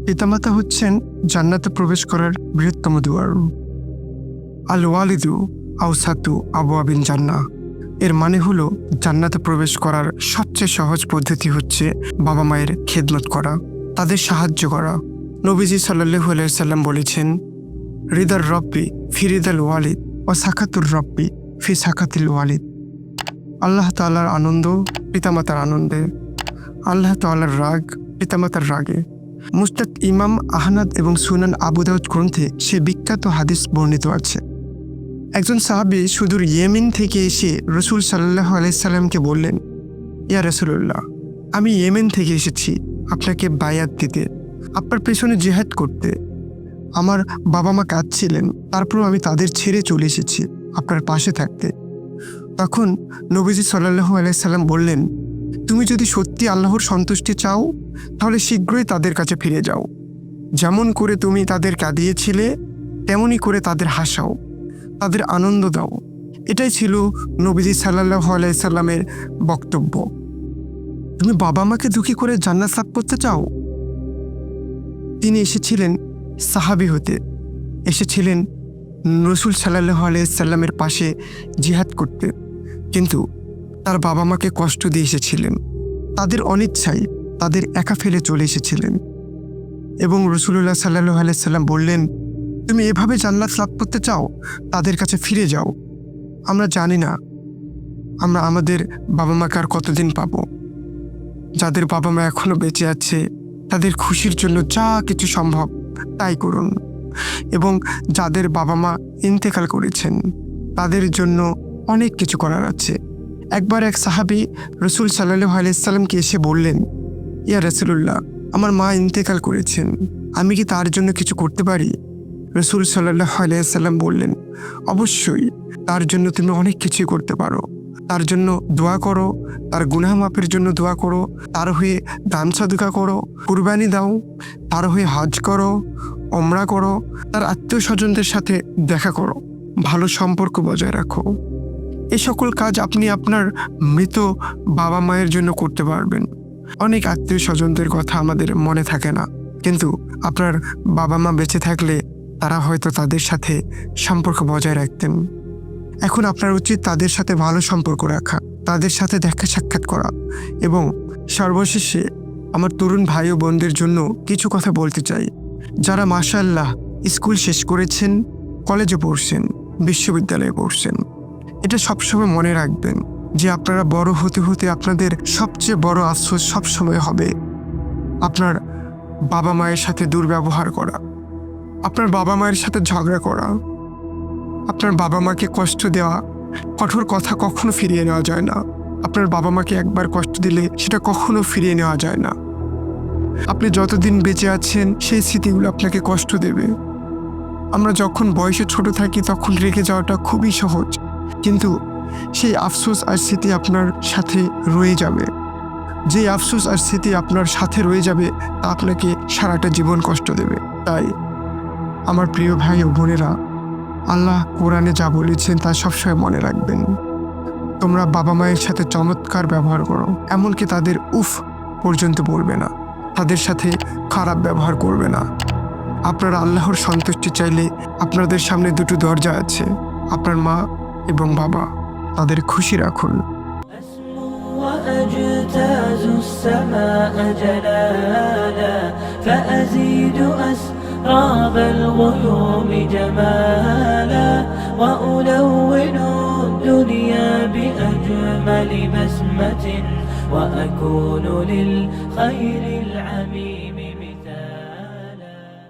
পিতামাতা হচ্ছেন জান্নাতে প্রবেশ করার বৃহত্তম দুয়ার। আল ওয়ালিদু আওসাতু আবওয়াবিন জান্নাহ, এর মানে হলো জান্নাতে প্রবেশ করার সবচেয়ে সহজ পদ্ধতি হচ্ছে বাবা মায়ের খেদমত করা, তাদের সাহায্য করা। নবীজি সাল্লাল্লাহু আলাইহি সাল্লাম বলেছেন, রিদার রব্বি ফি রিদাল ওয়ালিদ ও সাখাতুর রব্বি ফি সাখাতিল ওয়ালিদ। আল্লাহ তাআলার আনন্দ পিতামাতার আনন্দে, আল্লাহ তাআলার রাগ পিতামাতার রাগে। মুসনাদ ইমাম আহমদ এবং সুনান আবু দাউদ গ্রন্থে সে বিখ্যাত হাদিস বর্ণিত আছে। একজন সাহাবী সুদূর ইয়েমেন থেকে এসে রসুল সাল্লাল্লাহু আলাইহি সাল্লামকে বললেন, ইয়া রাসূলুল্লাহ, আমি ইয়েমেন থেকে এসেছি আপনাকে বায়াত দিতে, আপনার পেছনে জিহাদ করতে। আমার বাবা মা কাঁদছিলেন, তারপরও আমি তাদের ছেড়ে চলে এসেছি আপনার পাশে থাকতে। তখন নবীজি সাল্লাল্লাহু আলাইহি সাল্লাম বললেন, তুমি যদি সত্যি আল্লাহর সন্তুষ্টি চাও তাহলে শীঘ্রই তাদের কাছে ফিরে যাও। যেমন করে তুমি তাদের কাঁদিয়েছিলে তেমনি করে তাদের হাসাও, তাদের আনন্দ দাও। এটাই ছিল নবীজি সাল্লাল্লাহু আলাইহি সাল্লামের বক্তব্য। তুমি বাবা মাকে দুঃখী করে জান্নাত লাভ করতে চাও? তিনি এসেছিলেন সাহাবী হতে, এসেছিলেন রসুল সাল্লাল্লাহু আলাইহি সাল্লামের পাশে জিহাদ করতে, কিন্তু তার বাবা মাকে কষ্ট দিয়ে এসেছিলেন। তাদের অনিচ্ছায় তাদের একা ফেলে চলে এসেছিলেন এবং রাসূলুল্লাহ সাল্লাল্লাহু আলাইহি সাল্লাম বললেন, তুমি এভাবে জান্নাত লাভ করতে চাও, তাদের কাছে ফিরে যাও। আমরা জানি না আমরা আমাদের বাবা মাকে আর কতদিন পাবো। যাদের বাবা মা এখনো বেঁচে আছে তাদের খুশির জন্য যা কিছু সম্ভব তাই করুন, এবং যাদের বাবা মা ইন্তেকাল করেছেন তাদের জন্য অনেক কিছু করার আছে। একবার এক সাহাবী রসুল সাল্লাল্লাহু আলাইহি সাল্লামকে এসে বললেন, ইয়া রাসূলুল্লাহ, আমার মা ইন্তেকাল করেছেন, আমি কি তার জন্য কিছু করতে পারি? রসুল সাল্লাল্লাহু আলাইহি সাল্লাম বললেন, অবশ্যই, তার জন্য তুমি অনেক কিছুই করতে পারো। তার জন্য দোয়া করো, তার গুনাহ মাফের জন্য দোয়া করো, তার হয়ে দান সাদকা করো, কুরবানি দাও, তার হয়ে হজ করো, ওমরা করো, তার আত্মীয় স্বজনদের সাথে দেখা করো, ভালো সম্পর্ক বজায় রাখো। এই সকল কাজ আপনি আপনার মৃত বাবা মায়ের জন্য করতে পারবেন। অনেক আত্মীয় স্বজনদের কথা আমাদের মনে থাকে না, কিন্তু আপনার বাবা মা বেঁচে থাকলে তারা হয়তো তাদের সাথে সম্পর্ক বজায় রাখতেন। এখন আপনার উচিত তাদের সাথে ভালো সম্পর্ক রাখা, তাদের সাথে দেখা সাক্ষাৎ করা। এবং সর্বশেষে আমার তরুণ ভাই ও বোনদের জন্য কিছু কথা বলতে চাই, যারা মাশাআল্লাহ স্কুল শেষ করেছেন, কলেজে পড়ছেন, বিশ্ববিদ্যালয়ে পড়ছেন। এটা সবসময় মনে রাখবেন যে আপনারা বড় হতে হতে আপনাদের সবচেয়ে বড় আফসোস সবসময় হবে আপনার বাবা মায়ের সাথে দুর্ব্যবহার করা, আপনার বাবা মায়ের সাথে ঝগড়া করা, আপনার বাবা মাকে কষ্ট দেওয়া। কঠোর কথা কখনো ফিরিয়ে নেওয়া যায় না। আপনার বাবা মাকে একবার কষ্ট দিলে সেটা কখনো ফিরিয়ে নেওয়া যায় না। আপনি যতদিন বেঁচে আছেন সেই স্মৃতিগুলো আপনাকে কষ্ট দেবে। আমরা যখন বয়সে ছোট থাকি তখন রেগে যাওয়াটা খুবই সহজ, কিন্তু সেই আফসোস আর স্মৃতি আপনার সাথে রয়ে যাবে। যে আফসোস আর স্মৃতি আপনার সাথে রয়ে যাবে তা আপনাকে সারাটা জীবন কষ্ট দেবে। তাই আমার প্রিয় ভাই ও বোনেরা, আল্লাহ কোরআনে যা বলেছেন তা সবসময় মনে রাখবেন। তোমরা বাবা মায়ের সাথে চমৎকার ব্যবহার করো, এমনকি তাদের উফ পর্যন্ত বলবে না, তাদের সাথে খারাপ ব্যবহার করবে না। আপনারা আল্লাহর সন্তুষ্টি চাইলে আপনাদের সামনে দুটো দরজা আছে, আপনার মা এবং বাবা, তাদের খুশি রাখুন। وأجتاز السماء جلالا فأزيد أسراب الغيوم جمالا وألون الدنيا بأجمل بسمة وأكون للخير العميم